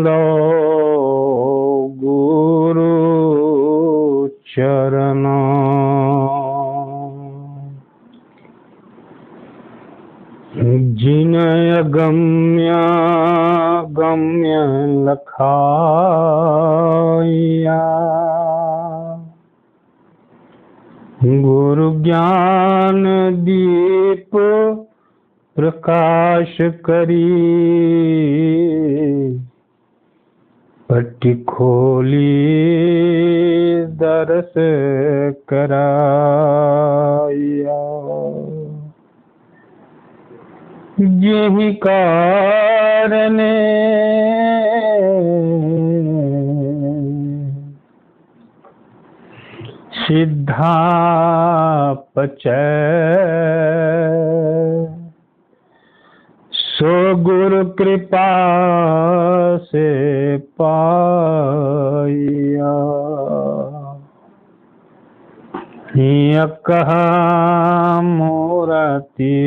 लो गुरु चरणों जिनय गम्य गम्य लखाया गुरु ज्ञान दीप प्रकाश करी पट्टी खोली दरस कराया यही कारण सिद्धा पचय सो गुरु कृपा से पाया कहा मोरती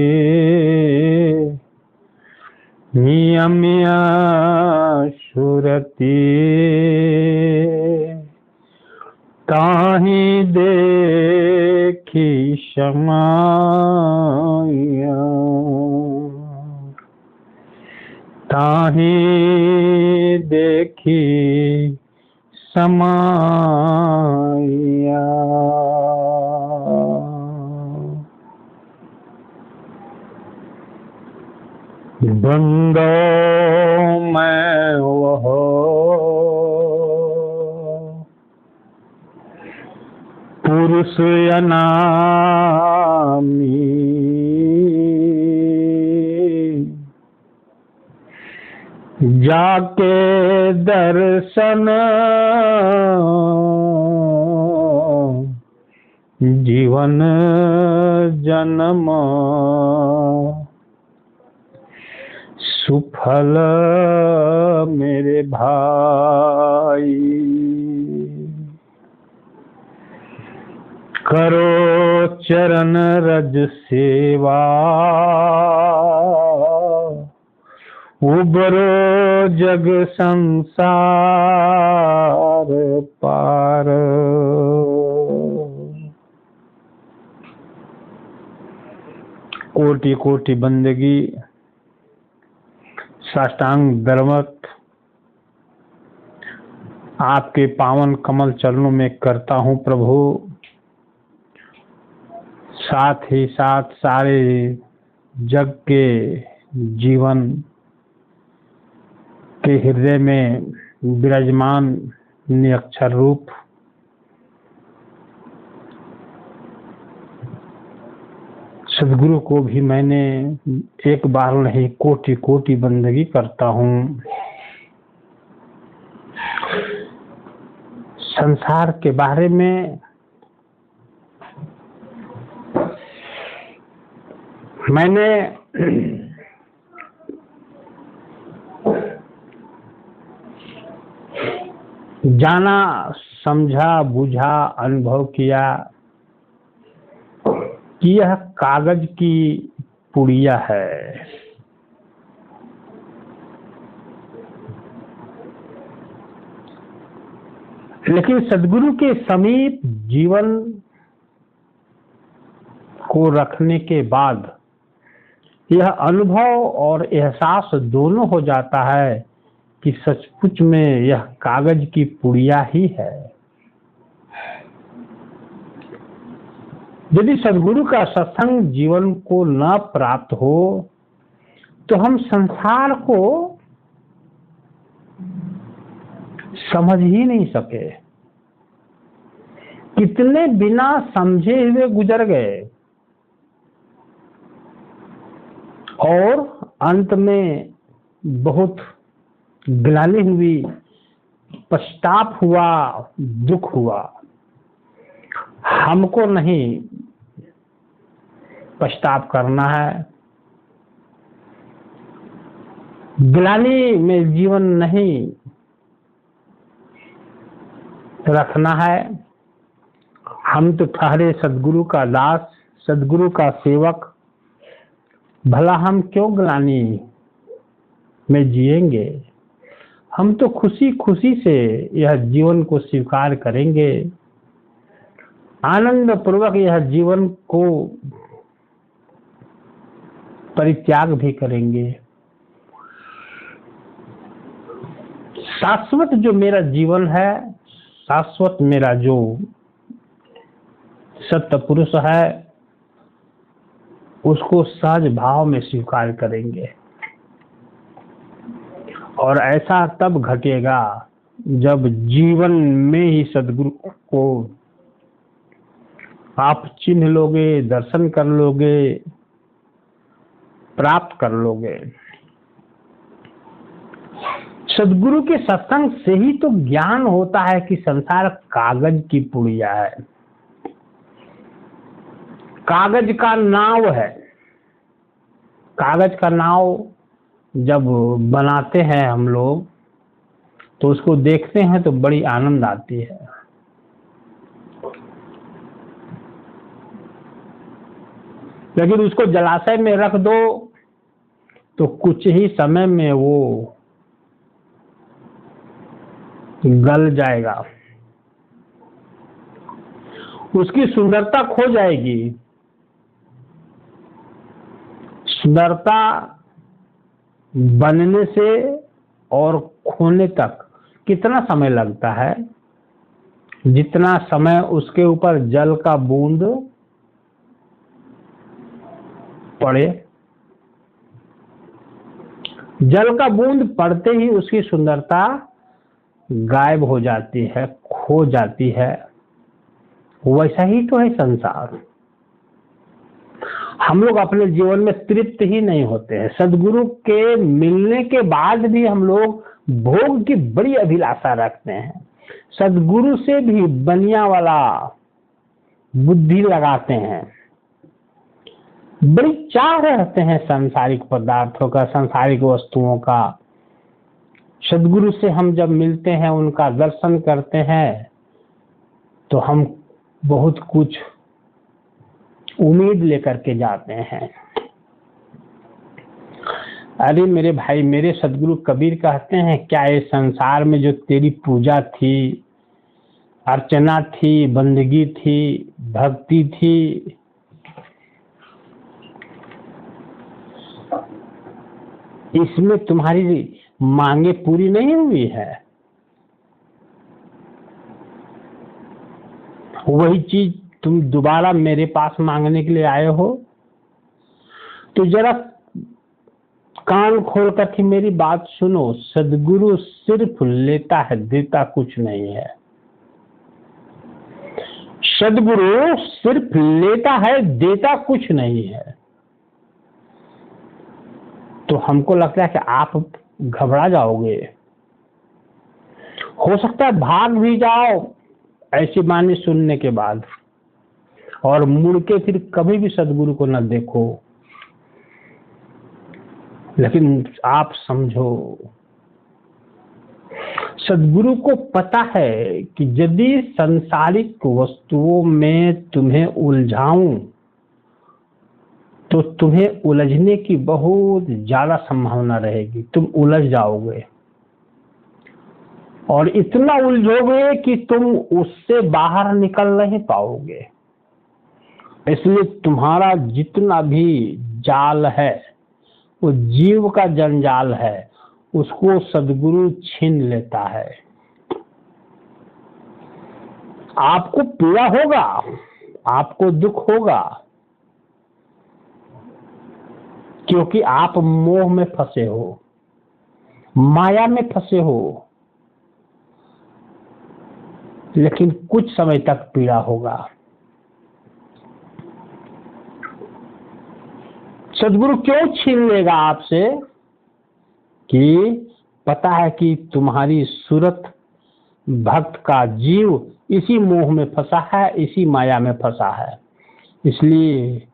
नियमिया सुरती ताहि देखी समाया ताहि देखी समाया बंदो मैं वह पुरुष अनामी जाके दर्शन जीवन जन्म सुफल मेरे भाई करो चरण रज सेवा उबरो जग संसार पार कोटि कोटि बंदगी साष्टांग दंडवत आपके पावन कमल चरणों में करता हूँ प्रभु। साथ ही साथ सारे जग के जीवन के हृदय में विराजमान निरक्षर रूप सदगुरु को भी मैंने एक बार नहीं कोटि कोटि बंदगी करता हूँ। संसार के बारे में मैंने जाना, समझा, बुझा, अनुभव किया कि यह कागज की पुड़िया है। लेकिन सदगुरु के समीप जीवन को रखने के बाद यह अनुभव और एहसास दोनों हो जाता है कि सचमुच में यह कागज की पुड़िया ही है। यदि सदगुरु का सत्संग जीवन को न प्राप्त हो तो हम संसार को समझ ही नहीं सके। कितने बिना समझे हुए गुजर गए और अंत में बहुत ग्लानि हुई, पश्चाताप हुआ, दुख हुआ। हमको नहीं पश्चाताप करना है, ग्लानि में जीवन नहीं रखना है। हम तो ठहरे सदगुरु का दास, सदगुरु का सेवक, भला हम क्यों ग्लानि में जिएंगे। हम तो खुशी खुशी से यह जीवन को स्वीकार करेंगे, आनंद पूर्वक यह जीवन को परित्याग भी करेंगे। शाश्वत जो मेरा जीवन है, शाश्वत मेरा जो सत्य पुरुष है, उसको सहज भाव में स्वीकार करेंगे। और ऐसा तब घटेगा जब जीवन में ही सदगुरु को आप चिन्ह लोगे, दर्शन कर लोगे, प्राप्त कर लोगे। सदगुरु के सत्संग से ही तो ज्ञान होता है कि संसार कागज की पुड़िया है, कागज का नाव है। कागज का नाव जब बनाते हैं हम लोग तो उसको देखते हैं तो बड़ी आनंद आती है। लेकिन उसको जलाशय में रख दो तो कुछ ही समय में वो गल जाएगा, उसकी सुंदरता खो जाएगी। सुंदरता बनने से और खोने तक कितना समय लगता है? जितना समय उसके ऊपर जल का बूंद पड़े। जल का बूंद पड़ते ही उसकी सुंदरता गायब हो जाती है, खो जाती है। वैसा ही तो है संसार। हम लोग अपने जीवन में तृप्त ही नहीं होते हैं। सदगुरु के मिलने के बाद भी हम लोग भोग की बड़ी अभिलाषा रखते हैं, सदगुरु से भी बनिया वाला बुद्धि लगाते हैं, बड़ी चाह रहते हैं सांसारिक पदार्थों का, सांसारिक वस्तुओं का। सदगुरु से हम जब मिलते हैं, उनका दर्शन करते हैं, तो हम बहुत कुछ उम्मीद लेकर के जाते हैं। अरे मेरे भाई, मेरे सदगुरु कबीर कहते हैं, क्या ये संसार में जो तेरी पूजा थी, अर्चना थी, बंदगी थी, भक्ति थी, इसमें तुम्हारी मांगे पूरी नहीं हुई है? वही चीज तुम दोबारा मेरे पास मांगने के लिए आए हो? तो जरा कान खोल कर के मेरी बात सुनो। सदगुरु सिर्फ लेता है, देता कुछ नहीं है। सदगुरु सिर्फ लेता है, देता कुछ नहीं है। तो हमको लगता है कि आप घबरा जाओगे, हो सकता है भाग भी जाओ ऐसी बानी सुनने के बाद, और मुड़ के फिर कभी भी सदगुरु को न देखो। लेकिन आप समझो, सदगुरु को पता है कि यदि सांसारिक वस्तुओं में तुम्हें उलझाऊं तो तुम्हें उलझने की बहुत ज्यादा संभावना रहेगी, तुम उलझ जाओगे और इतना उलझोगे कि तुम उससे बाहर निकल नहीं पाओगे। इसलिए तुम्हारा जितना भी जाल है वो जीव का जंजाल है, उसको सदगुरु छीन लेता है। आपको पीड़ा होगा, आपको दुख होगा, क्योंकि आप मोह में फंसे हो, माया में फंसे हो। लेकिन कुछ समय तक पीड़ा होगा। सदगुरु क्यों छीन लेगा आपसे? कि पता है कि तुम्हारी सूरत भक्त का जीव इसी मोह में फंसा है, इसी माया में फंसा है। इसलिए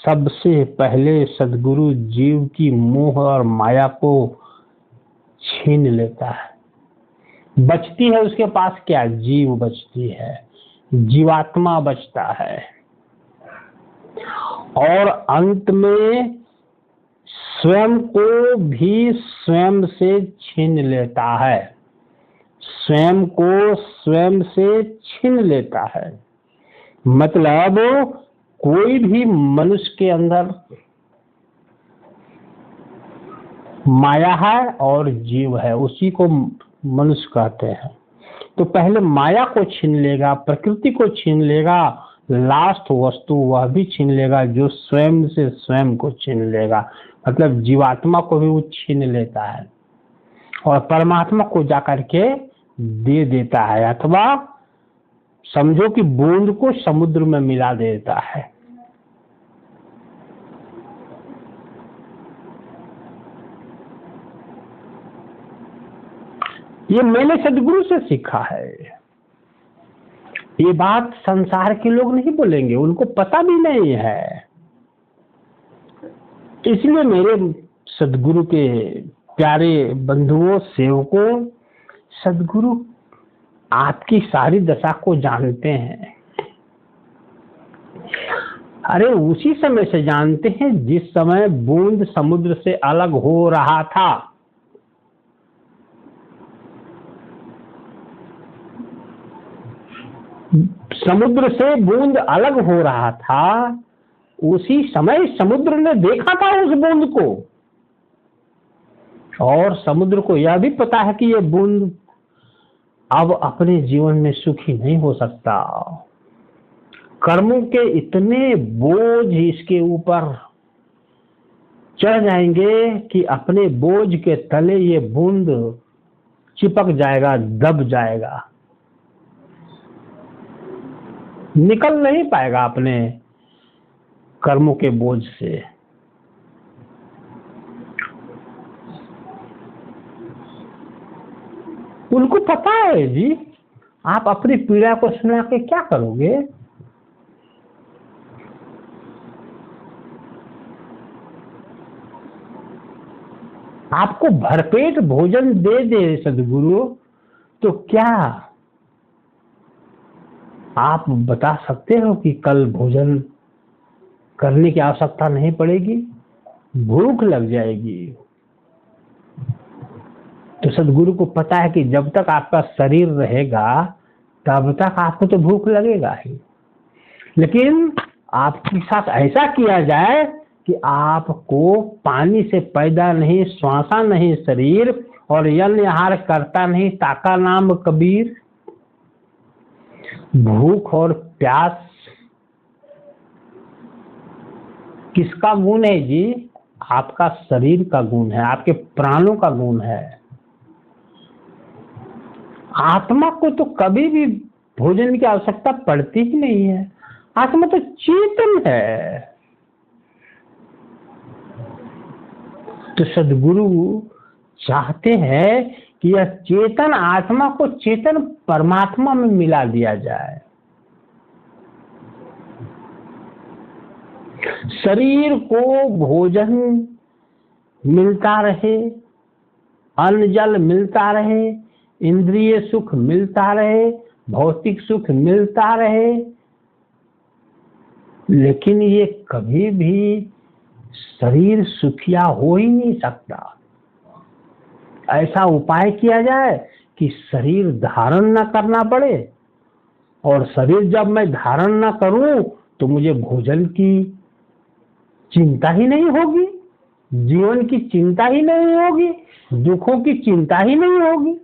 सबसे पहले सदगुरु जीव की मोह और माया को छीन लेता है। बचती है उसके पास क्या? जीव बचती है, जीवात्मा बचता है। और अंत में स्वयं को भी स्वयं से छीन लेता है, स्वयं को स्वयं से छीन लेता है। मतलब कोई भी मनुष्य के अंदर माया है और जीव है, उसी को मनुष्य कहते हैं। तो पहले माया को छीन लेगा, प्रकृति को छीन लेगा, लास्ट वस्तु वह भी छीन लेगा जो स्वयं से स्वयं को छीन लेगा। मतलब जीवात्मा को भी वो छीन लेता है और परमात्मा को जाकर के दे देता है, अथवा समझो कि बूंद को समुद्र में मिला देता है। ये मैंने सदगुरु से सीखा है। ये बात संसार के लोग नहीं बोलेंगे, उनको पता भी नहीं है। इसलिए मेरे सदगुरु के प्यारे बंधुओं, सेवकों, सदगुरु आपकी सारी दशा को जानते हैं। अरे उसी समय से जानते हैं जिस समय बूंद समुद्र से अलग हो रहा था। समुद्र से बूंद अलग हो रहा था, उसी समय समुद्र ने देखा था उस बूंद को, और समुद्र को यह भी पता है कि यह बूंद अब अपने जीवन में सुखी नहीं हो सकता। कर्मों के इतने बोझ इसके ऊपर चढ़ जाएंगे कि अपने बोझ के तले ये बूंद चिपक जाएगा, दब जाएगा, निकल नहीं पाएगा अपने कर्मों के बोझ से। उनको पता है जी, आप अपनी पीड़ा को सुना के क्या करोगे? आपको भरपेट भोजन दे दे सदगुरु तो क्या आप बता सकते हो कि कल भोजन करने की आवश्यकता नहीं पड़ेगी, भूख लग जाएगी? तो सदगुरु को पता है कि जब तक आपका शरीर रहेगा तब तक आपको तो भूख लगेगा ही, लेकिन आपके साथ ऐसा किया जाए कि आपको पानी से पैदा नहीं, श्वासा नहीं शरीर, और यज्ञ आहार करता नहीं ताका नाम कबीर। भूख और प्यास किसका गुण है जी? आपका शरीर का गुण है, आपके प्राणों का गुण है। आत्मा को तो कभी भी भोजन की आवश्यकता पड़ती ही नहीं है। आत्मा तो चेतन है। तो सदगुरु चाहते हैं कि यह चेतन आत्मा को चेतन परमात्मा में मिला दिया जाए। शरीर को भोजन मिलता रहे, अन्न जल मिलता रहे, इंद्रिय सुख मिलता रहे, भौतिक सुख मिलता रहे, लेकिन ये कभी भी शरीर सुखिया हो ही नहीं सकता। ऐसा उपाय किया जाए कि शरीर धारण न करना पड़े, और शरीर जब मैं धारण न करूं तो मुझे भोजन की चिंता ही नहीं होगी, जीवन की चिंता ही नहीं होगी, दुखों की चिंता ही नहीं होगी।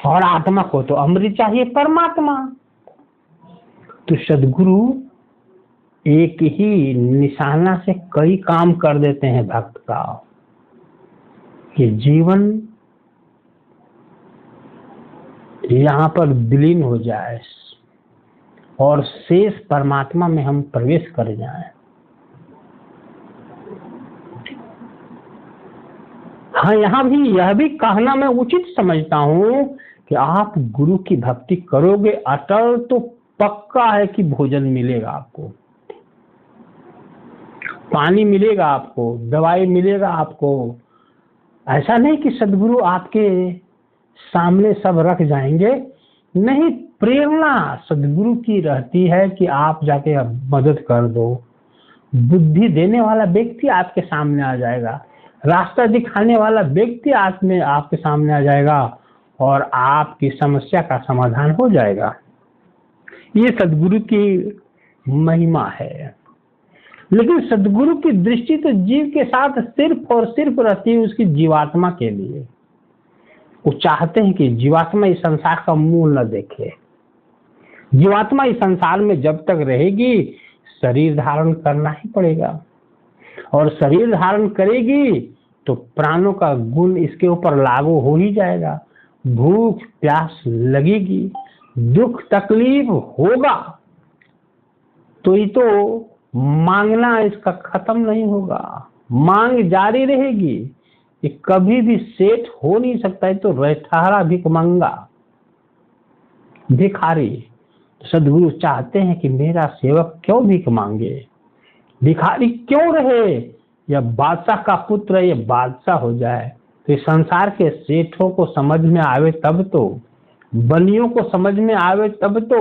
और आत्मा को तो अमृत चाहिए, परमात्मा। तो सदगुरु एक ही निशाना से कई काम कर देते हैं भक्त का, कि जीवन यहाँ पर विलीन हो जाए और शेष परमात्मा में हम प्रवेश कर जाएं। हाँ, यहाँ भी यह भी कहना मैं उचित समझता हूँ कि आप गुरु की भक्ति करोगे अटल तो पक्का है कि भोजन मिलेगा आपको, पानी मिलेगा आपको, दवाई मिलेगा आपको। ऐसा नहीं कि सदगुरु आपके सामने सब रख जाएंगे, नहीं, प्रेरणा सदगुरु की रहती है कि आप जाके मदद कर दो, बुद्धि देने वाला व्यक्ति आपके सामने आ जाएगा, रास्ता दिखाने वाला व्यक्ति आपके सामने आ जाएगा और आपकी समस्या का समाधान हो जाएगा। ये सदगुरु की महिमा है। लेकिन सदगुरु की दृष्टि तो जीव के साथ सिर्फ और सिर्फ रहती है उसकी जीवात्मा के लिए। वो चाहते हैं कि जीवात्मा इस संसार का मूल न देखे। जीवात्मा इस संसार में जब तक रहेगी शरीर धारण करना ही पड़ेगा, और शरीर धारण करेगी तो प्राणों का गुण इसके ऊपर लागू हो ही जाएगा। भूख प्यास लगेगी, दुख तकलीफ होगा, तो ये तो मांगना इसका खत्म नहीं होगा, मांग जारी रहेगी। ये कभी भी सेट हो नहीं सकता है। तो रहठहारा भिखमंगा, भिखारी। सदगुरु चाहते हैं कि मेरा सेवक क्यों भीख मांगे, भिखारी क्यों रहे, या बादशाह का पुत्र ये बादशाह हो जाए। तो इस संसार के सेठों को समझ में आवे तब तो, बनियों को समझ में आवे तब तो।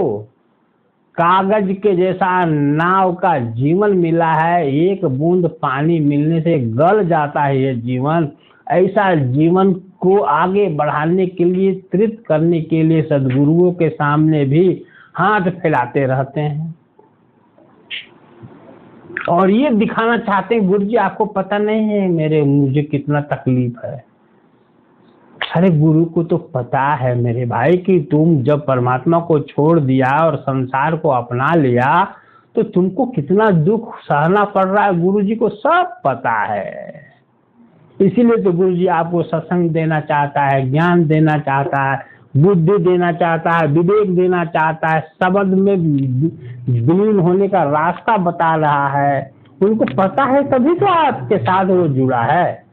कागज के जैसा नाव का जीवन मिला है, एक बूंद पानी मिलने से गल जाता है ये जीवन। ऐसा जीवन को आगे बढ़ाने के लिए, तृप्त करने के लिए सदगुरुओं के सामने भी हाथ फैलाते रहते हैं और ये दिखाना चाहते हैं, गुरु जी आपको पता नहीं है मुझे कितना तकलीफ है। अरे गुरु को तो पता है मेरे भाई कि तुम जब परमात्मा को छोड़ दिया और संसार को अपना लिया तो तुमको कितना दुख सहना पड़ रहा है, गुरु जी को सब पता है। इसीलिए तो गुरु जी आपको सत्संग देना चाहता है, ज्ञान देना चाहता है, बुद्धि देना चाहता है, विवेक देना चाहता है, शब्द में विलीन होने का रास्ता बता रहा है। उनको पता है तभी तो आपके साथ वो जुड़ा है।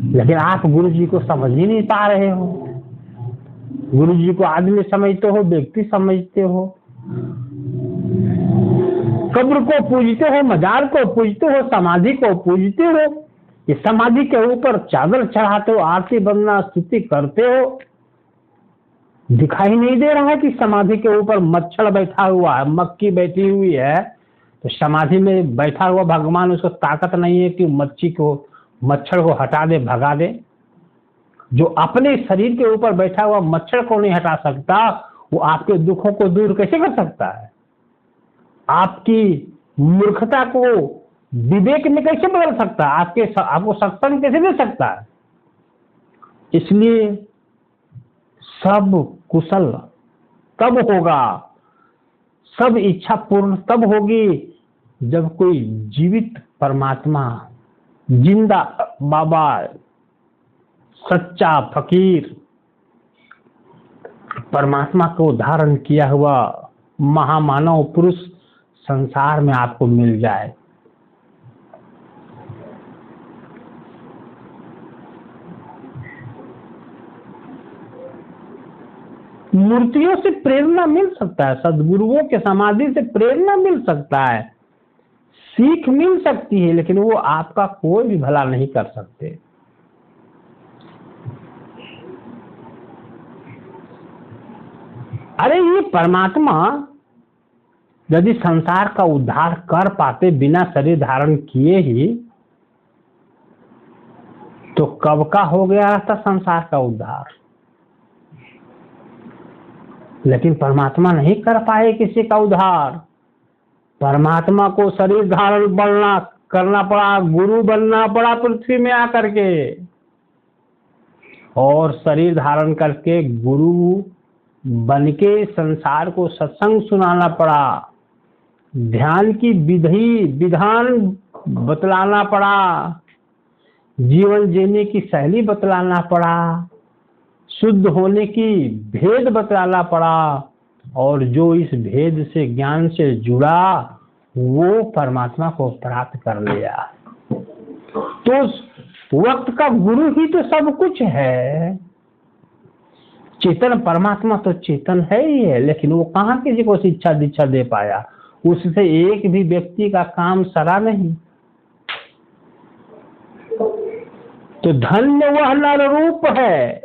लेकिन आप गुरु जी को समझ ही नहीं पा रहे हो। गुरु जी को आदमी समझते हो, व्यक्ति समझते हो, कब्र को पूजते हो, मजार को पूजते हो, समाधि को पूजते हो। ये समाधि के ऊपर चादर चढ़ाते हो, आरती वंदना स्तुति करते हो। दिखाई नहीं दे रहा है कि समाधि के ऊपर मच्छर बैठा हुआ है, मक्खी बैठी हुई है। तो समाधि में बैठा हुआ भगवान, उसको ताकत नहीं है कि मच्छर को हटा दे, भगा दे। जो अपने शरीर के ऊपर बैठा हुआ मच्छर को नहीं हटा सकता, वो आपके दुखों को दूर कैसे कर सकता है? आपकी मूर्खता को विवेक में कैसे बदल सकता है? आपको सत्संग कैसे दे सकता है? इसलिए सब कुशल तब होगा, सब इच्छा पूर्ण तब होगी जब कोई जीवित परमात्मा, जिंदा बाबा, सच्चा फकीर, परमात्मा को धारण किया हुआ महामानव पुरुष संसार में आपको मिल जाए। मूर्तियों से प्रेरणा मिल सकता है, सदगुरुओं के समाधि से प्रेरणा मिल सकता है, सीख मिल सकती है, लेकिन वो आपका कोई भी भला नहीं कर सकते। अरे ये परमात्मा यदि संसार का उद्धार कर पाते बिना शरीर धारण किए ही, तो कब का हो गया था संसार का उद्धार। लेकिन परमात्मा नहीं कर पाए किसी का उद्धार। परमात्मा को शरीर धारण करना पड़ा, गुरु बनना पड़ा पृथ्वी में आकर के, और शरीर धारण करके गुरु बनके संसार को सत्संग सुनाना पड़ा, ध्यान की विधान बतलाना पड़ा, जीवन जीने की शैली बतलाना पड़ा, शुद्ध होने की भेद बतलाना पड़ा, और जो इस भेद से ज्ञान से जुड़ा वो परमात्मा को प्राप्त कर लिया। तो वक्त का गुरु ही तो सब कुछ है। चेतन परमात्मा तो चेतन है ही है, लेकिन वो कहाँ किसी को शिक्षा दीक्षा दे पाया? उससे एक भी व्यक्ति का काम सरा नहीं। तो धन्य वह नर रूप है,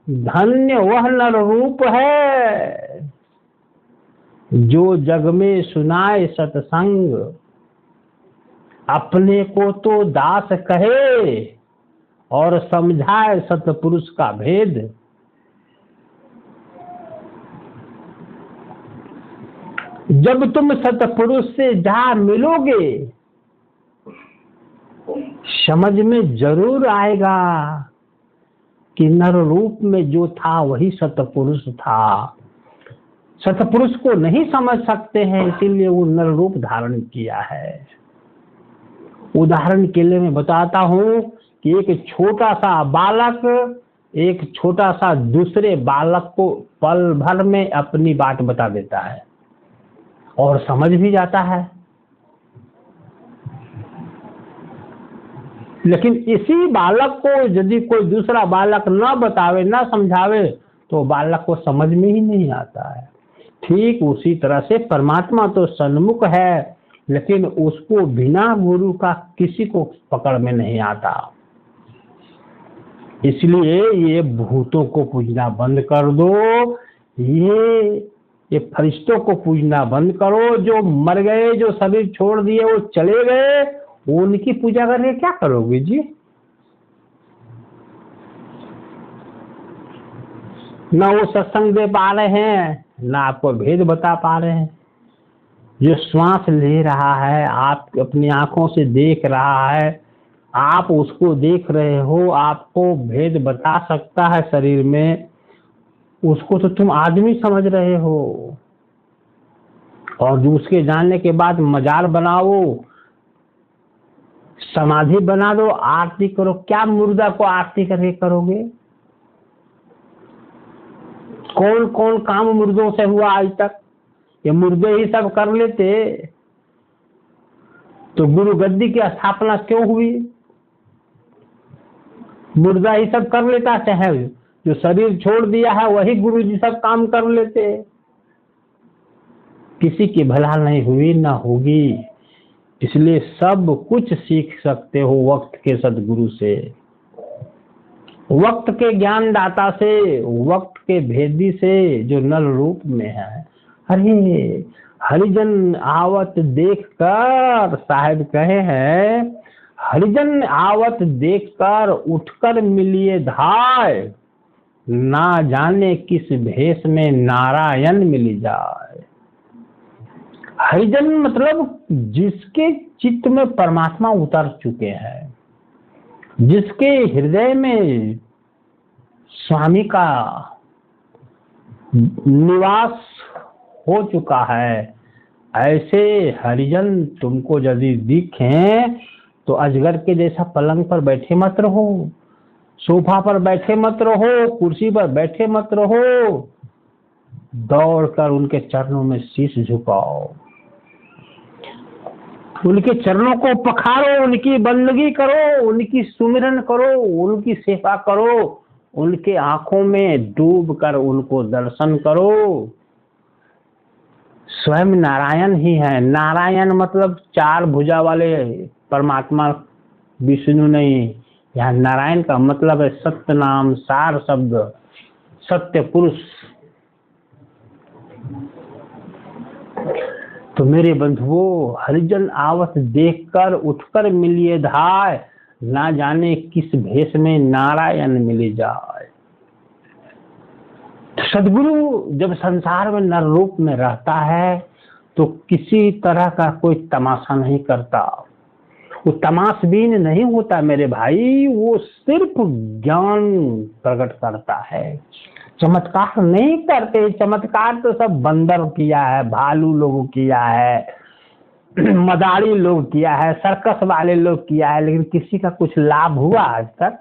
धन्य वह नर रूप है जो जग में सुनाए सत्संग, अपने को तो दास कहे और समझाए सतपुरुष का भेद। जब तुम सतपुरुष से जा मिलोगे समझ में जरूर आएगा कि नर रूप में जो था वही सतपुरुष था। सतपुरुष को नहीं समझ सकते हैं, इसीलिए वो नर रूप धारण किया है। उदाहरण के लिए मैं बताता हूँ कि एक छोटा सा बालक एक छोटा सा दूसरे बालक को पल भर में अपनी बात बता देता है और समझ भी जाता है। लेकिन इसी बालक को यदि कोई दूसरा बालक न बतावे न समझावे तो बालक को समझ में ही नहीं आता है। ठीक उसी तरह से परमात्मा तो सन्मुख है, लेकिन उसको बिना गुरु का किसी को पकड़ में नहीं आता। इसलिए ये भूतों को पूजना बंद कर दो, ये फरिश्तों को पूजना बंद करो। जो मर गए, जो शरीर छोड़ दिए, वो चले गए, उनकी पूजा करके क्या करोगे जी? ना वो सत्संग दे पा रहे हैं, ना आपको भेद बता पा रहे हैं। जो श्वास ले रहा है, आप अपनी आंखों से देख रहा है, आप उसको देख रहे हो, आपको भेद बता सकता है शरीर में, उसको तो तुम आदमी समझ रहे हो। और जो उसके जानने के बाद मजार बनाओ, समाधि बना दो, आरती करो। क्या मुर्दा को आरती करके करोगे? कौन कौन काम मुर्दों से हुआ आज तक? ये मुर्दे ही सब कर लेते तो गुरु गद्दी की स्थापना क्यों हुई? मुर्दा ही सब कर लेता है, जो शरीर छोड़ दिया है वही गुरु जी सब काम कर लेते। किसी की भला नहीं हुई ना होगी। इसलिए सब कुछ सीख सकते हो वक्त के सदगुरु से, वक्त के ज्ञान दाता से, वक्त के भेदी से, जो नल रूप में है। अरे हरिजन आवत देखकर, साहब कहे हैं, हरिजन आवत देखकर उठकर मिलिए धाय, ना जाने किस भेष में नारायण मिली जाए। हरिजन मतलब जिसके चित्त में परमात्मा उतर चुके हैं, जिसके हृदय में स्वामी का निवास हो चुका है। ऐसे हरिजन तुमको यदि दिखें तो अजगर के जैसा पलंग पर बैठे मत रहो, सोफा पर बैठे मत रहो, कुर्सी पर बैठे मत रहो। दौड़कर उनके चरणों में शीश झुकाओ, उनके चरणों को पखारो, उनकी बंदगी करो, उनकी सुमिरन करो, उनकी सेवा करो, उनके आंखों में डूब कर उनको दर्शन करो। स्वयं नारायण ही है। नारायण मतलब चार भुजा वाले परमात्मा विष्णु नहीं। यहाँ नारायण का मतलब है सत्य नाम, सार शब्द, सत्य पुरुष। तो मेरे बंधुओं, हरिजन आवत देखकर उठकर मिलिए धाय, ना जाने किस भेष में नारायण मिली जाए। सदगुरु जब संसार में नर रूप में रहता है तो किसी तरह का कोई तमाशा नहीं करता। वो तमाशबीन नहीं होता मेरे भाई, वो सिर्फ ज्ञान प्रकट करता है, चमत्कार नहीं करते। चमत्कार तो सब बंदर किया है, भालू लोग किया है, मदारी लोग किया है, सर्कस वाले लोग किया है, लेकिन किसी का कुछ लाभ हुआ आज तक?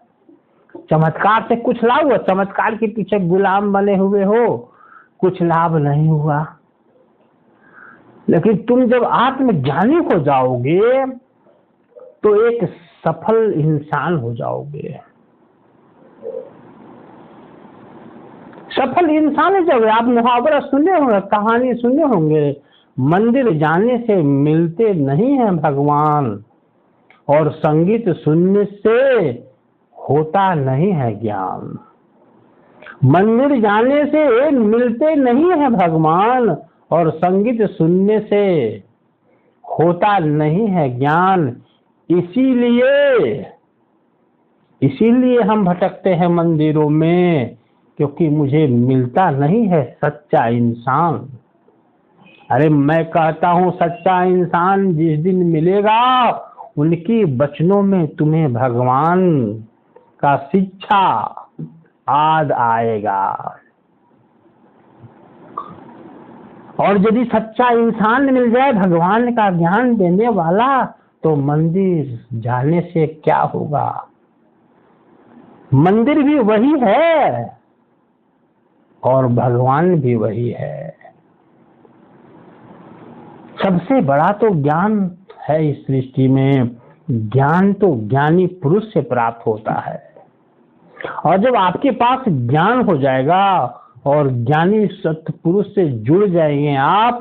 चमत्कार से कुछ लाभ हुआ? चमत्कार के पीछे गुलाम बने हुए हो, कुछ लाभ नहीं हुआ। लेकिन तुम जब आत्मज्ञानी हो जाओगे तो एक सफल इंसान हो जाओगे। सफल इंसान जब आप मुहावरा सुने होंगे, कहानी सुने होंगे, मंदिर जाने से मिलते नहीं हैं भगवान, और संगीत सुनने से होता नहीं है ज्ञान। मंदिर जाने से मिलते नहीं है भगवान, और संगीत सुनने से होता नहीं है ज्ञान। इसीलिए हम भटकते हैं मंदिरों में, क्योंकि मुझे मिलता नहीं है सच्चा इंसान। अरे मैं कहता हूं सच्चा इंसान जिस दिन मिलेगा, उनकी वचनों में तुम्हें भगवान का शिक्षा याद आएगा। और यदि सच्चा इंसान मिल जाए भगवान का ज्ञान देने वाला, तो मंदिर जाने से क्या होगा? मंदिर भी वही है और भगवान भी वही है। सबसे बड़ा तो ज्ञान है इस सृष्टि में। ज्ञान तो ज्ञानी पुरुष से प्राप्त होता है, और जब आपके पास ज्ञान हो जाएगा और ज्ञानी सत्य पुरुष से जुड़ जाएंगे आप,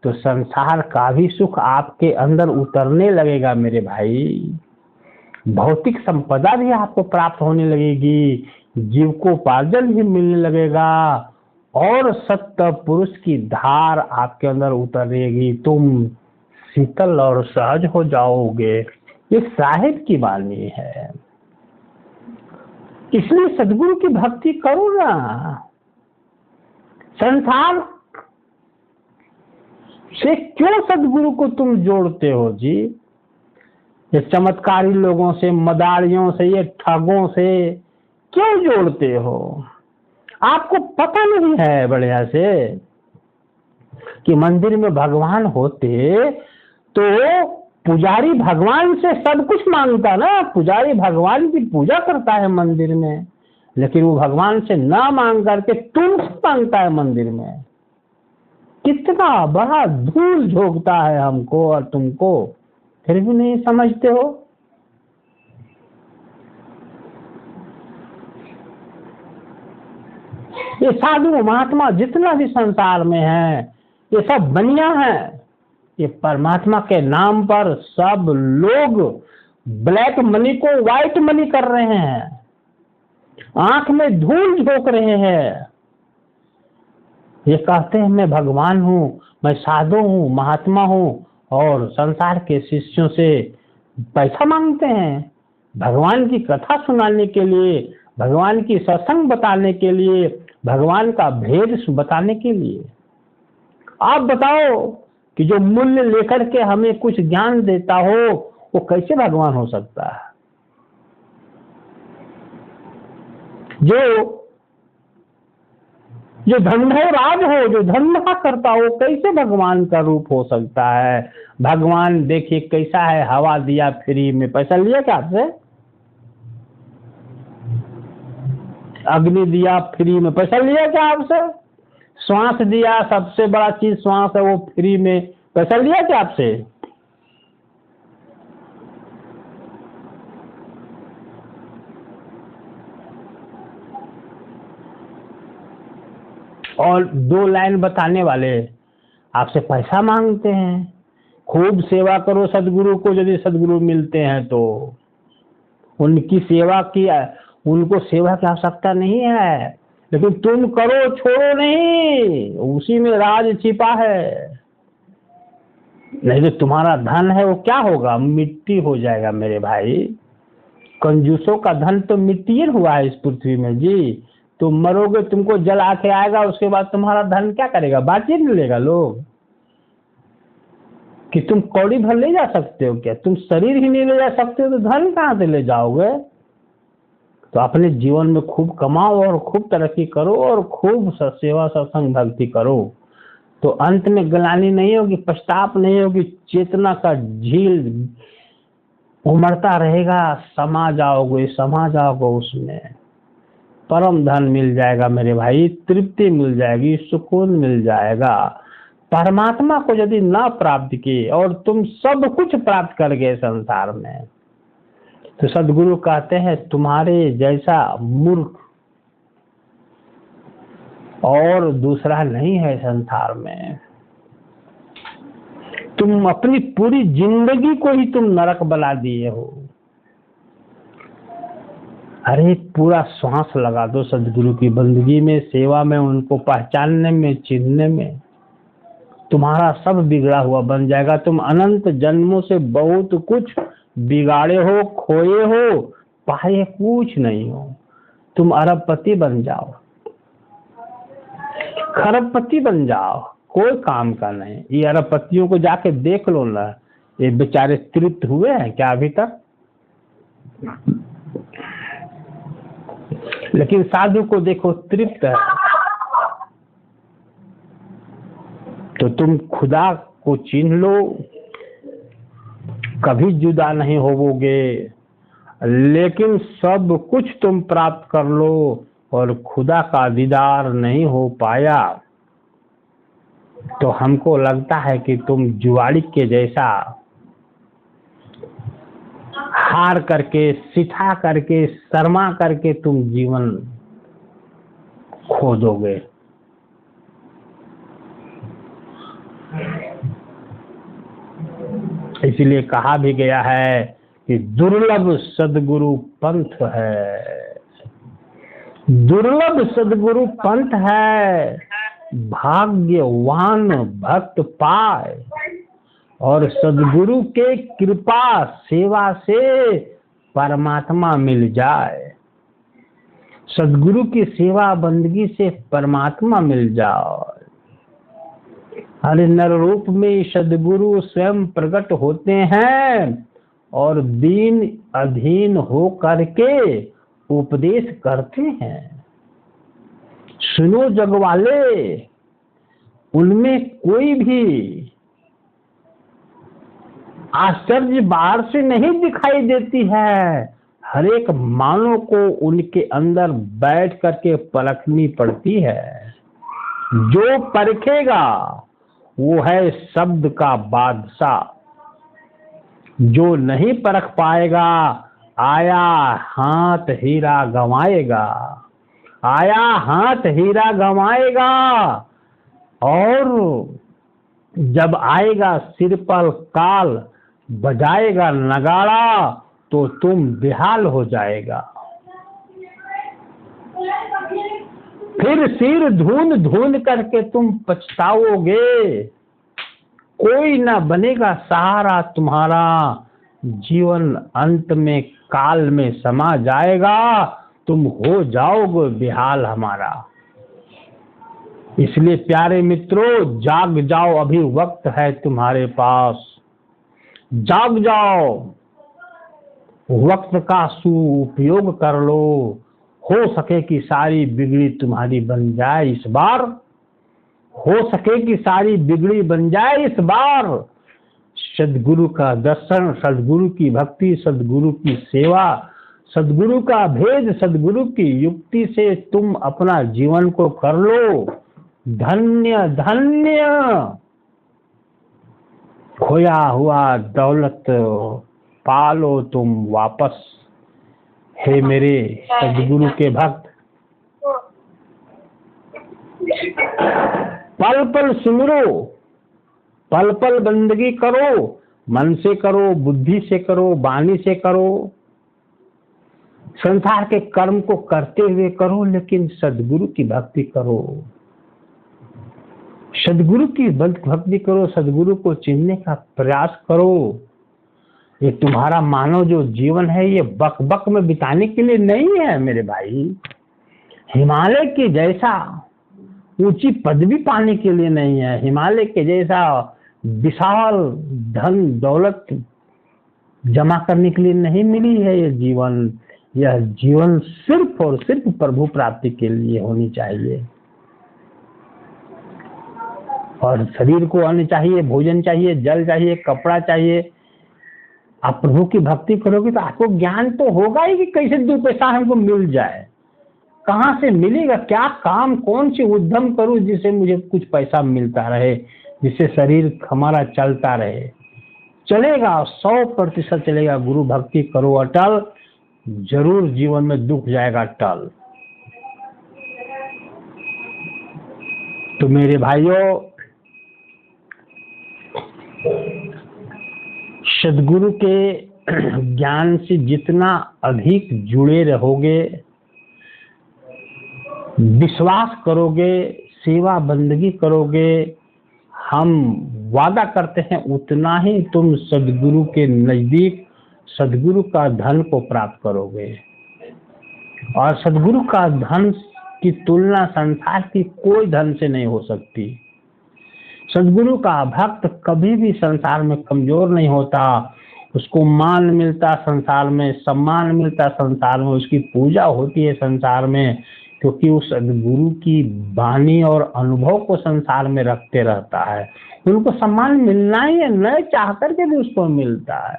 तो संसार का भी सुख आपके अंदर उतरने लगेगा मेरे भाई। भौतिक संपदा भी आपको प्राप्त होने लगेगी, जीविकोपार्जन भी मिलने लगेगा, और सत्य पुरुष की धार आपके अंदर उतरेगी। तुम शीतल और सहज हो जाओगे। ये साहिब की वाणी है। इसलिए सदगुरु की भक्ति करो ना। संसार से क्यों सदगुरु को तुम जोड़ते हो जी? ये चमत्कारी लोगों से, मदारियों से, ये ठगों से क्यों जोड़ते हो? आपको पता नहीं है बढ़िया से कि मंदिर में भगवान होते तो पुजारी भगवान से सब कुछ मांगता ना। पुजारी भगवान की पूजा करता है मंदिर में, लेकिन वो भगवान से ना मांग करके तुमसे मांगता है मंदिर में। कितना बड़ा धूल झोंकता है हमको और तुमको, फिर भी नहीं समझते हो। ये साधु महात्मा जितना भी संसार में है, ये सब बनिया है। ये परमात्मा के नाम पर सब लोग ब्लैक मनी को व्हाइट मनी कर रहे हैं, आंख में धूल झोंक रहे हैं। ये कहते हैं मैं भगवान हूं, मैं साधु हूं, महात्मा हूं, और संसार के शिष्यों से पैसा मांगते हैं भगवान की कथा सुनाने के लिए, भगवान की सत्संग बताने के लिए, भगवान का भेद बताने के लिए। आप बताओ कि जो मूल्य लेकर के हमें कुछ ज्ञान देता हो, वो कैसे भगवान हो सकता है? जो धंधोराज हो, जो धंधा करता हो, कैसे भगवान का रूप हो सकता है? भगवान देखिए कैसा है, हवा दिया फ्री में, पैसा लिया क्या आपसे? अग्नि दिया फ्री में, पैसा लिया क्या आपसे? श्वास दिया, सबसे बड़ा चीज श्वास है, वो फ्री में, पैसा लिया क्या आपसे? और 2 लाइन बताने वाले आपसे पैसा मांगते हैं। खूब सेवा करो सदगुरु को, यदि सदगुरु मिलते हैं तो उनकी सेवा की, उनको सेवा की आवश्यकता नहीं है, लेकिन तुम करो, छोड़ो नहीं, उसी में राज छिपा है। नहीं तो तुम्हारा धन है वो क्या होगा? मिट्टी हो जाएगा मेरे भाई। कंजूसों का धन तो मिट्टी हुआ है इस पृथ्वी में जी। तुम मरोगे, तुमको जल आके आएगा, उसके बाद तुम्हारा धन क्या करेगा? बाकी मिलेगा लोग कि तुम कौड़ी भर ले जा सकते हो क्या? तुम शरीर ही नहीं ले जा सकते हो तो धन कहाँ से ले जाओगे? तो अपने जीवन में खूब कमाओ और खूब तरक्की करो और खूब सेवा सत्संग भक्ति करो, तो अंत में ग्लानि नहीं होगी, पश्चाताप नहीं होगी, चेतना का झील उमड़ता रहेगा, समा जाओगे उसमें। परम धन मिल जाएगा मेरे भाई, तृप्ति मिल जाएगी, सुकून मिल जाएगा। परमात्मा को यदि ना प्राप्त किए और तुम सब कुछ प्राप्त कर गए संसार में, तो सदगुरु कहते हैं तुम्हारे जैसा मूर्ख और दूसरा नहीं है संसार में। तुम अपनी पूरी जिंदगी को ही तुम नरक बना दिए हो। अरे पूरा श्वास लगा दो सदगुरु की बंदगी में, सेवा में, उनको पहचानने में, चिन्हने में, तुम्हारा सब बिगड़ा हुआ बन जाएगा। तुम अनंत जन्मों से बहुत कुछ बिगाड़े हो, खोए हो, पाए कुछ नहीं हो। तुम अरबपति बन जाओ, खरबपति बन जाओ, कोई काम का नहीं। ये अरबपतियों को जाके देख लो ना, ये बेचारे तृप्त हुए हैं क्या अभी तक? लेकिन साधु को देखो तृप्त है। तो तुम खुदा को चिन्ह लो, कभी जुदा नहीं होवोगे, लेकिन सब कुछ तुम प्राप्त कर लो और खुदा का दीदार नहीं हो पाया तो हमको लगता है कि तुम जुआड़ी के जैसा हार करके, सिथा करके, शर्मा करके तुम जीवन खो दोगे। इसलिए कहा भी गया है कि दुर्लभ सदगुरु पंथ है, दुर्लभ सदगुरु पंथ है, भाग्यवान भक्त पाए। और सदगुरु के कृपा सेवा से परमात्मा मिल जाए, सदगुरु की सेवा बंदगी से परमात्मा मिल जाओ। अरे नर रूप में सदगुरु स्वयं प्रकट होते हैं और दीन अधीन हो करके उपदेश करते हैं। सुनो जग वाले, उनमें कोई भी आश्चर्य बाहर से नहीं दिखाई देती है, हर एक मानव को उनके अंदर बैठ करके परखनी पड़ती है। जो परखेगा वो है शब्द का बादशाह, जो नहीं परख पाएगा आया हाथ हीरा गंवाएगा, आया हाथ हीरा गंवाएगा। और जब आएगा सिर पर काल, बजाएगा नगाड़ा, तो तुम बेहाल हो जाएगा। फिर सिर धून धून करके तुम पछताओगे, कोई ना बनेगा सहारा तुम्हारा, जीवन अंत में काल में समा जाएगा, तुम हो जाओगे बेहाल हमारा। इसलिए प्यारे मित्रों, जाग जाओ, अभी वक्त है तुम्हारे पास, जाग जाओ, वक्त का सुउपयोग कर लो। हो सके कि सारी बिगड़ी तुम्हारी बन जाए इस बार, हो सके कि सारी बिगड़ी बन जाए इस बार। सदगुरु का दर्शन, सदगुरु की भक्ति, सदगुरु की सेवा, सदगुरु का भेद, सदगुरु की युक्ति से तुम अपना जीवन को कर लो धन्य धन्य। खोया हुआ दौलत पालो तुम वापस, हे मेरे सदगुरु के भक्त। पल पल सुमिरो, पल पल बंदगी करो, मन से करो, बुद्धि से करो, वाणी से करो, संसार के कर्म को करते हुए करो, लेकिन सदगुरु की भक्ति करो, सदगुरु की भक्ति करो, सदगुरु को चिन्हने का प्रयास करो। ये तुम्हारा मानव जो जीवन है ये बक बक में बिताने के लिए नहीं है मेरे भाई, हिमालय के जैसा ऊंची पदवी पाने के लिए नहीं है, हिमालय के जैसा विशाल धन दौलत जमा करने के लिए नहीं मिली है ये जीवन। यह जीवन सिर्फ और सिर्फ प्रभु प्राप्ति के लिए होनी चाहिए। और शरीर को अन्न चाहिए, भोजन चाहिए, जल चाहिए, कपड़ा चाहिए। आप प्रभु की भक्ति करोगे तो आपको ज्ञान तो होगा ही कि कैसे दो पैसा हमको मिल जाए, कहाँ से मिलेगा, क्या काम, कौन सी उद्यम करूं जिससे मुझे कुछ पैसा मिलता रहे, जिससे शरीर हमारा चलता रहे। चलेगा, 100% चलेगा। गुरु भक्ति करो अटल, जरूर जीवन में दुख जाएगा टल। तो मेरे भाइयों, सदगुरु के ज्ञान से जितना अधिक जुड़े रहोगे, विश्वास करोगे, सेवा बंदगी करोगे, हम वादा करते हैं उतना ही तुम सदगुरु के नजदीक सदगुरु का धन को प्राप्त करोगे। और सदगुरु का धन की तुलना संसार की कोई धन से नहीं हो सकती। सदगुरु का भक्त कभी भी संसार में कमजोर नहीं होता। उसको मान मिलता संसार में, सम्मान मिलता संसार में, उसकी पूजा होती है संसार में, क्योंकि उस सदगुरु की वाणी और अनुभव को संसार में रखते रहता है। उनको सम्मान मिलना ही है, न चाह करके भी उसको मिलता है।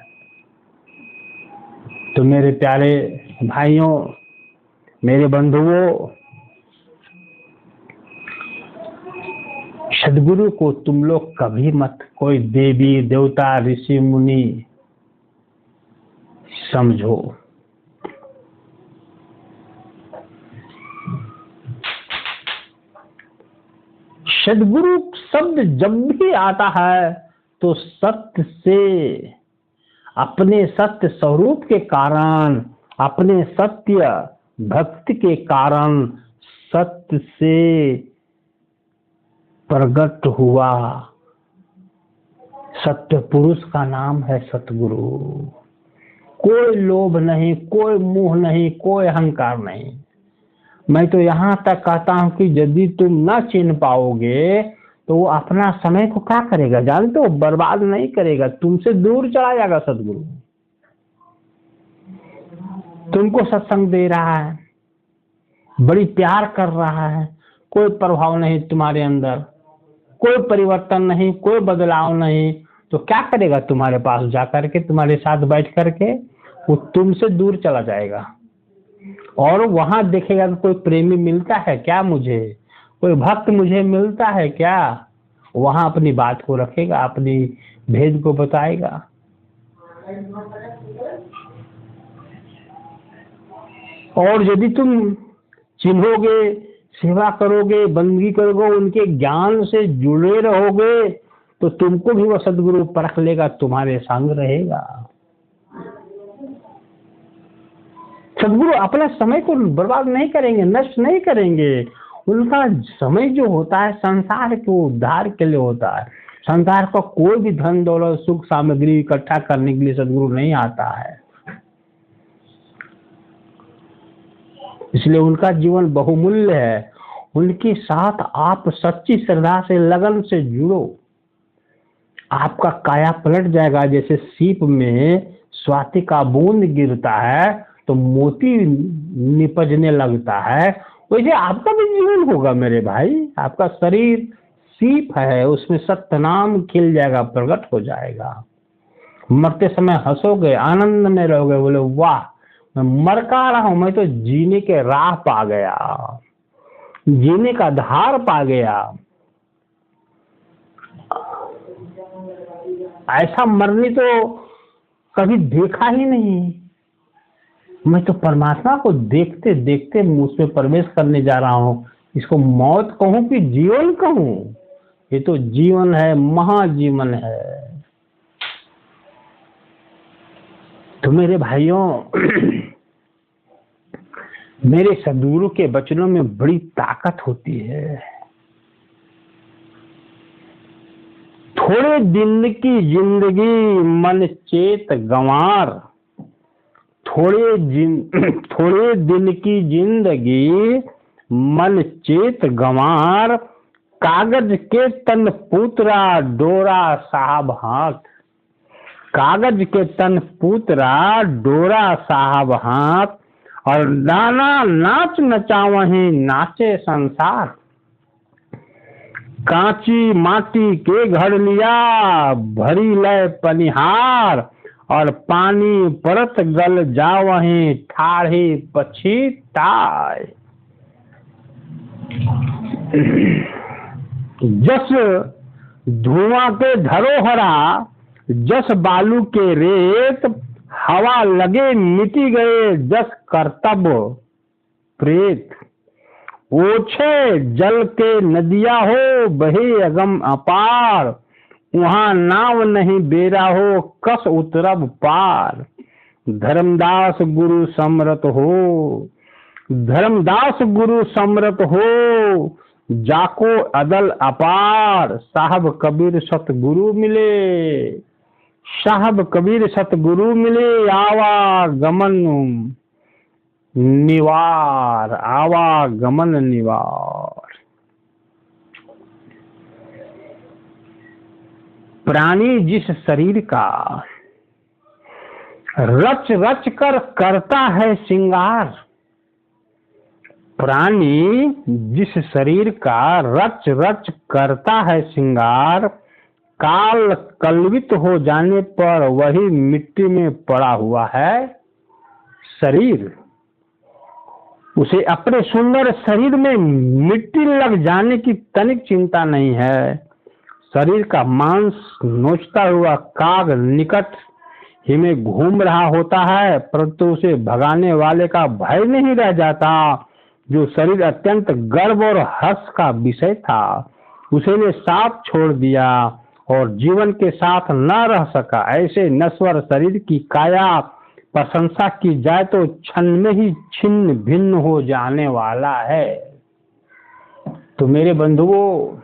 तो मेरे प्यारे भाइयों, मेरे बंधुओं, सदगुरु को तुम लोग कभी मत कोई देवी देवता ऋषि मुनि समझो। सदगुरु शब्द जब भी आता है तो सत्य से, अपने सत्य स्वरूप के कारण, अपने सत्य भक्ति के कारण सत्य से प्रकट हुआ सत्य पुरुष का नाम है सतगुरु। कोई लोभ नहीं, कोई मोह नहीं, कोई अहंकार नहीं। मैं तो यहाँ तक कहता हूँ कि यदि तुम न चिन्ह पाओगे तो वो अपना समय को क्या करेगा जानते हो? बर्बाद नहीं करेगा, तुमसे दूर चला जाएगा। सदगुरु तुमको सत्संग दे रहा है, बड़ी प्यार कर रहा है, कोई प्रभाव नहीं तुम्हारे अंदर, कोई परिवर्तन नहीं, कोई बदलाव नहीं, तो क्या करेगा? तुम्हारे पास जाकर के, तुम्हारे साथ बैठ करके वो तुमसे दूर चला जाएगा। और वहां देखेगा कि कोई प्रेमी मिलता है क्या मुझे, कोई भक्त मुझे मिलता है क्या, वहां अपनी बात को रखेगा, अपनी भेद को बताएगा। और यदि तुम चिन्होगे, सेवा करोगे, बंदगी करोगे, उनके ज्ञान से जुड़े रहोगे, तो तुमको भी वो सदगुरु परख लेगा, तुम्हारे संग रहेगा। सदगुरु अपने समय को बर्बाद नहीं करेंगे, नष्ट नहीं करेंगे। उनका समय जो होता है संसार के उद्धार के लिए होता है। संसार का कोई भी धन दौलत सुख सामग्री इकट्ठा करने के लिए सदगुरु नहीं आता है। इसलिए उनका जीवन बहुमूल्य है। उनके साथ आप सच्ची श्रद्धा से, लगन से जुड़ो, आपका काया पलट जाएगा। जैसे सीप में स्वाति का बूंद गिरता है तो मोती निपजने लगता है, वैसे आपका भी जीवन होगा मेरे भाई। आपका शरीर सीप है, उसमें सत्य नाम खिल जाएगा, प्रकट हो जाएगा। मरते समय हंसोगे, आनंद में रहोगे, बोले वाह मैं मर का रहा हूं, मैं तो जीने के राह पा गया, जीने का धार पा गया। ऐसा मरने तो कभी देखा ही नहीं। मैं तो परमात्मा को देखते देखते उसमें प्रवेश करने जा रहा हूं। इसको मौत कहूं कि जीवन कहूं? ये तो जीवन है, महाजीवन है। तो मेरे भाइयों, मेरे सदगुरु के वचनों में बड़ी ताकत होती है। थोड़े दिन की जिंदगी मन चेत गंवार, थोड़े दिन की जिंदगी मन चेत गंवार, कागज के तन पूतरा डोरा साहब हाथ, कागज के तन पूतरा डोरा साहब हाथ, और नाना नाच नचावहीं नाचे संसार। कांची माटी के घर लिया भरी लय पनिहार, और पानी परत गल जावहीं ठाढ़ी पछी ताय। जस धुआं के धरोहरा, जस बालू के रेत, हवा लगे मिटी गए जस कर्तव्य प्रेत। ओछे जल के नदिया हो बहे अगम अपार, वहां नाव नहीं बेरा हो कस उतरब पार। धर्मदास गुरु समरत हो, धर्मदास गुरु समरत हो, जाको अदल अपार। साहब कबीर सतगुरु मिले, साहब कबीर सतगुरु मिले, आवागमन निवार, आवागमन निवार। प्राणी जिस शरीर का रच रच कर करता है श्रृंगार, प्राणी जिस शरीर का रच रच करता है श्रृंगार, काल कलवित हो जाने पर वही मिट्टी में पड़ा हुआ है शरीर। उसे अपने सुंदर शरीर में मिट्टी लग जाने की तनिक चिंता नहीं है। शरीर का मांस नोचता हुआ काग निकट ही में घूम रहा होता है, परंतु उसे भगाने वाले का भय नहीं रह जाता। जो शरीर अत्यंत गर्व और हर्ष का विषय था, उसे ने साफ छोड़ दिया और जीवन के साथ न रह सका। ऐसे नश्वर शरीर की काया प्रशंसा की जाए तो क्षण में ही छिन्न भिन्न हो जाने वाला है। तो मेरे बंधुओं,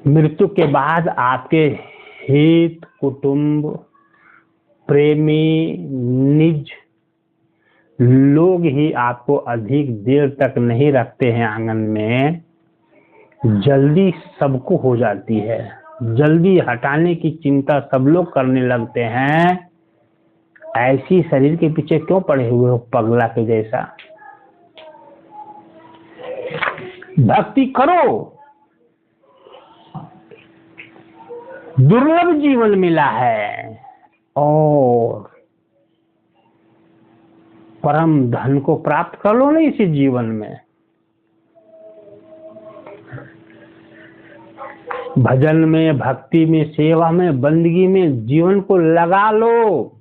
मृत्यु के बाद आपके हित, कुटुंब, प्रेमी, निज लोग ही आपको अधिक देर तक नहीं रखते हैं आंगन में। जल्दी सबको हो जाती है, जल्दी हटाने की चिंता सब लोग करने लगते हैं। ऐसी शरीर के पीछे क्यों पड़े हुए हो पगला के जैसा? भक्ति करो। दुर्लभ जीवन मिला है और परम धन को प्राप्त कर लो ना इसी जीवन में। भजन में, भक्ति में, सेवा में, बंदगी में जीवन को लगा लो।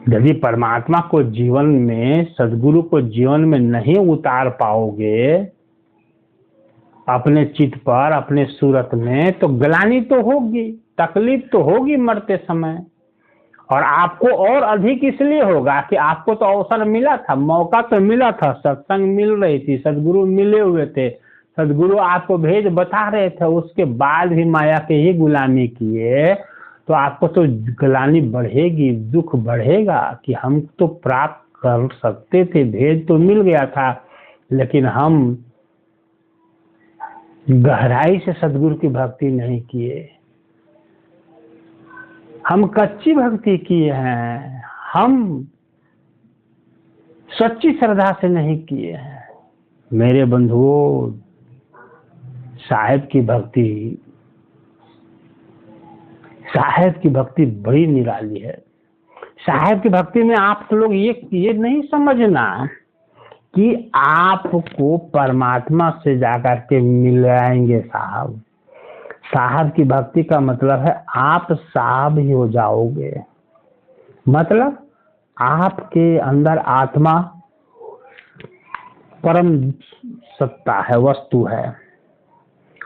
यदि परमात्मा को जीवन में, सदगुरु को जीवन में नहीं उतार पाओगे अपने चित्त पर, अपने सूरत में, तो ग्लानि तो होगी, तकलीफ तो होगी मरते समय। और आपको और अधिक इसलिए होगा कि आपको तो अवसर मिला था, मौका तो मिला था, सत्संग मिल रही थी, सदगुरु मिले हुए थे, सदगुरु आपको भेद बता रहे थे, उसके बाद भी माया के ही गुलामी किए, तो आपको तो ग्लानि बढ़ेगी, दुख बढ़ेगा कि हम तो प्राप्त कर सकते थे, भेद तो मिल गया था, लेकिन हम गहराई से सदगुरु की भक्ति नहीं किए, हम कच्ची भक्ति किए हैं, हम सच्ची श्रद्धा से नहीं किए हैं। मेरे बंधुओं, साहेब की भक्ति बड़ी निराली है। साहेब की भक्ति में आप लोग ये नहीं समझना कि आपको परमात्मा से जाकर के मिलाएंगे साहब। साहब की भक्ति का मतलब है आप साहब ही हो जाओगे। मतलब आपके अंदर आत्मा परम सत्ता है, वस्तु है,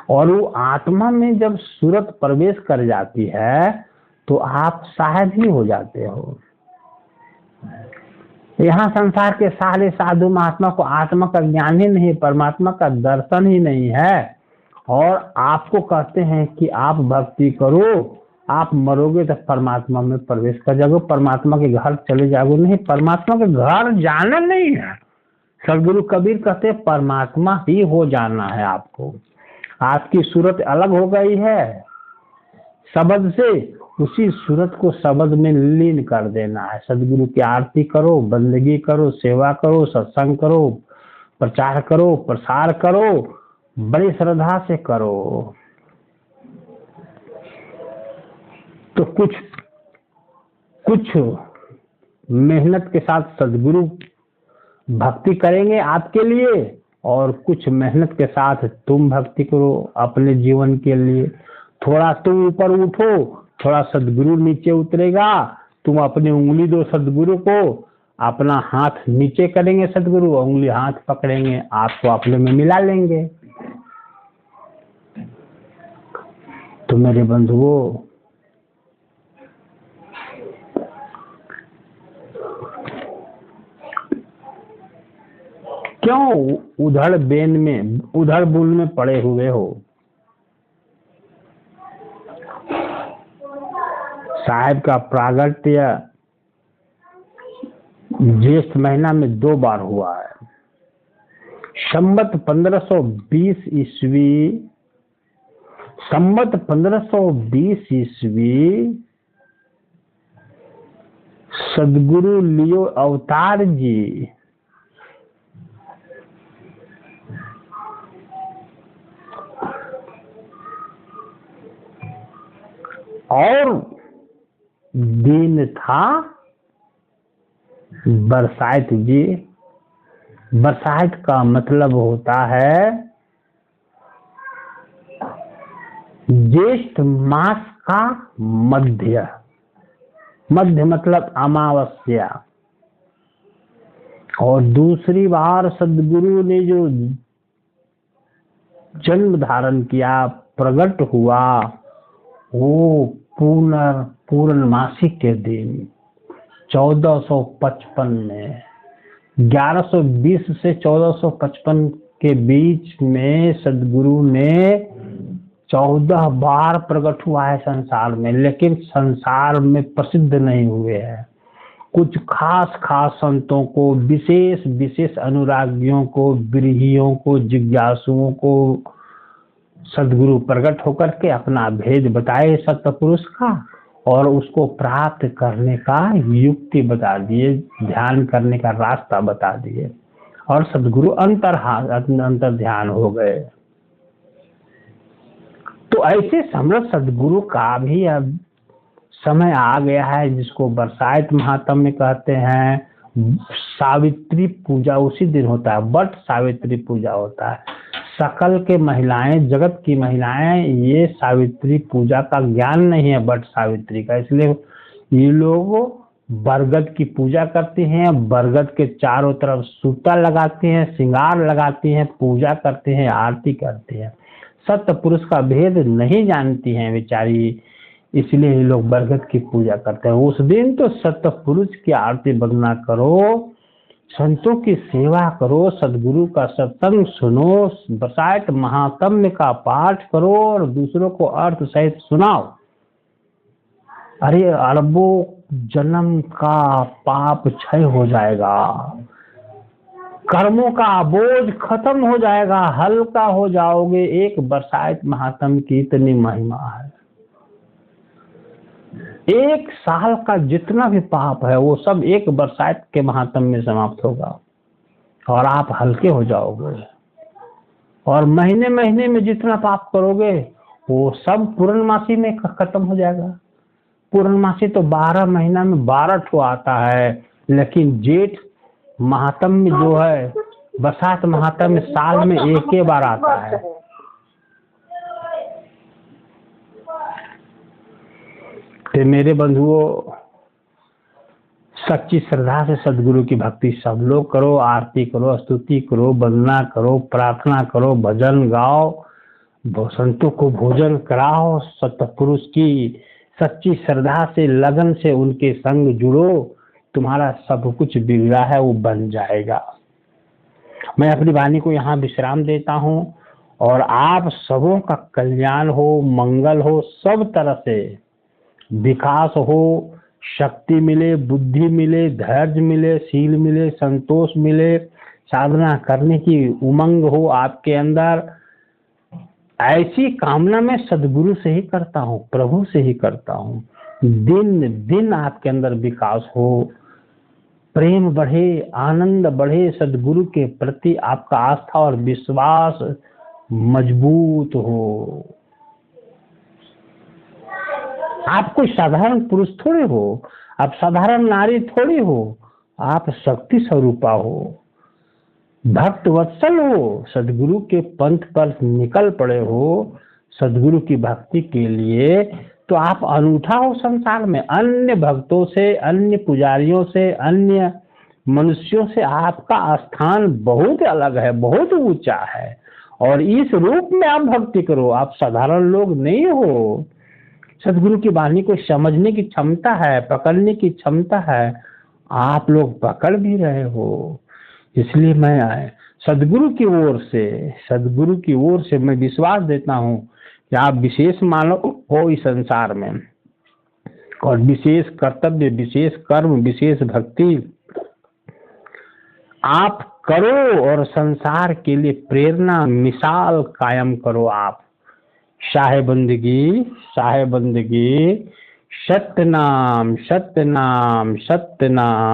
और वो आत्मा में जब सूरत प्रवेश कर जाती है तो आप साहब ही हो जाते हो। यहाँ संसार के सारे साधु महात्मा को आत्मा का ज्ञान ही नहीं, परमात्मा का दर्शन ही नहीं है, और आपको कहते हैं कि आप भक्ति करो, आप मरोगे तो परमात्मा में प्रवेश कर जाओगे, परमात्मा के घर चले जाओगे। नहीं, परमात्मा के घर जाना नहीं है। सदगुरु कबीर कहते हैं परमात्मा ही हो जाना है आपको। आपकी सूरत अलग हो गई है शब्द से, उसी सूरत को शब्द में लीन कर देना है। सदगुरु की आरती करो, बंदगी करो, सेवा करो, सत्संग करो, प्रचार करो, प्रसार करो, बड़ी श्रद्धा से करो। तो कुछ मेहनत के साथ सदगुरु भक्ति करेंगे आपके लिए, और कुछ मेहनत के साथ तुम भक्ति करो अपने जीवन के लिए। थोड़ा तुम ऊपर उठो, थोड़ा सदगुरु नीचे उतरेगा, तुम अपनी उंगली दो सदगुरु को, अपना हाथ नीचे करेंगे सदगुरु, उंगली हाथ पकड़ेंगे, आपको अपने में मिला लेंगे। तो मेरे बंधुओं, क्यों उधड़ बुन में पड़े हुए हो? साहेब का प्रागट्य ज्येष्ठ महीना में 2 बार हुआ है। संवत 1520 ईस्वी सदगुरु लियो अवतार जी और दिन था बरसात जी। बरसात का मतलब होता है ज्येष्ठ मास का मध्य मतलब अमावस्या। और दूसरी बार सदगुरु ने जो जन्म धारण किया, प्रकट हुआ, वो पूर्णमासी के दिन 1455 में 1120 से 1455 के बीच में सदगुरु ने 14 बार प्रकट हुआ है संसार में, लेकिन संसार में प्रसिद्ध नहीं हुए हैं। कुछ खास संतों को, विशेष अनुरागियों को, विरहियों को, जिज्ञासुओं को सदगुरु प्रकट होकर के अपना भेद बताए सत्य पुरुष का, और उसको प्राप्त करने का युक्ति बता दिए, ध्यान करने का रास्ता बता दिए, और सदगुरु अंतर ध्यान हो गए। तो ऐसे समर्थ सदगुरु का भी अब समय आ गया है, जिसको बरसात महात्म्य कहते हैं। सावित्री पूजा उसी दिन होता है, बट सावित्री पूजा होता है। सकल के महिलाएं, जगत की महिलाएं, ये सावित्री पूजा का ज्ञान नहीं है बट सावित्री का, इसलिए ये लोग बरगद की पूजा करती हैं, बरगद के चारों तरफ सूता लगाती हैं, श्रृंगार लगाती हैं, पूजा करती हैं, आरती करती हैं। सत्य पुरुष का भेद नहीं जानती हैं बेचारी, इसलिए ये लोग बरगद की पूजा करते हैं। उस दिन तो सत्य पुरुष की आरती वंदना करो, संतों की सेवा करो, सदगुरु का सत्संग सुनो, बरसात महात्म्य का पाठ करो और दूसरों को अर्थ सहित सुनाओ। अरे अरबों जन्म का पाप क्षय हो जाएगा, कर्मों का बोझ खत्म हो जाएगा, हल्का हो जाओगे। एक बरसात महात्म्य की इतनी महिमा है। 1 साल का जितना भी पाप है वो सब एक बरसात के महात्म्य में समाप्त होगा और आप हल्के हो जाओगे। और महीने में जितना पाप करोगे वो सब पूर्णमासी में खत्म हो जाएगा। पूर्णमासी तो 12 महीना में 12 ठो आता है, लेकिन जेठ महात्म्य जो है, बरसात महात्म्य साल में 1 बार आता है। तो मेरे बंधुओं, सच्ची श्रद्धा से सदगुरु की भक्ति सब लोग करो, आरती करो, स्तुति करो, वंदना करो, प्रार्थना करो, भजन गाओ, संतों को भोजन कराओ, सतपुरुष की सच्ची श्रद्धा से, लगन से उनके संग जुड़ो, तुम्हारा सब कुछ बिगड़ा है वो बन जाएगा। मैं अपनी वाणी को यहाँ विश्राम देता हूँ और आप सबों का कल्याण हो, मंगल हो, सब तरह से विकास हो, शक्ति मिले, बुद्धि मिले, धैर्य मिले, शील मिले, संतोष मिले, साधना करने की उमंग हो आपके अंदर। ऐसी कामना मैं सदगुरु से ही करता हूँ, प्रभु से ही करता हूँ। दिन दिन आपके अंदर विकास हो, प्रेम बढ़े, आनंद बढ़े, सदगुरु के प्रति आपका आस्था और विश्वास मजबूत हो। आप कोई साधारण पुरुष थोड़े हो, आप साधारण नारी थोड़ी हो, आप शक्ति स्वरूपा हो, भक्त वत्सल हो, सदगुरु के पंथ पर निकल पड़े हो सदगुरु की भक्ति के लिए, तो आप अनूठा हो संसार में। अन्य भक्तों से, अन्य पुजारियों से, अन्य मनुष्यों से आपका स्थान बहुत अलग है, बहुत ऊंचा है। और इस रूप में आप भक्ति करो, आप साधारण लोग नहीं हो। सदगुरु की वाणी को समझने की क्षमता है, पकड़ने की क्षमता है, आप लोग पकड़ भी रहे हो। इसलिए मैं सदगुरु की ओर से मैं विश्वास देता हूँ कि आप विशेष मानव हो इस संसार में, और विशेष कर्तव्य, विशेष कर्म, विशेष भक्ति आप करो और संसार के लिए प्रेरणा मिसाल कायम करो। आप शाहे बंदगी, सत्य नाम, सत्य नाम, सत्य नाम।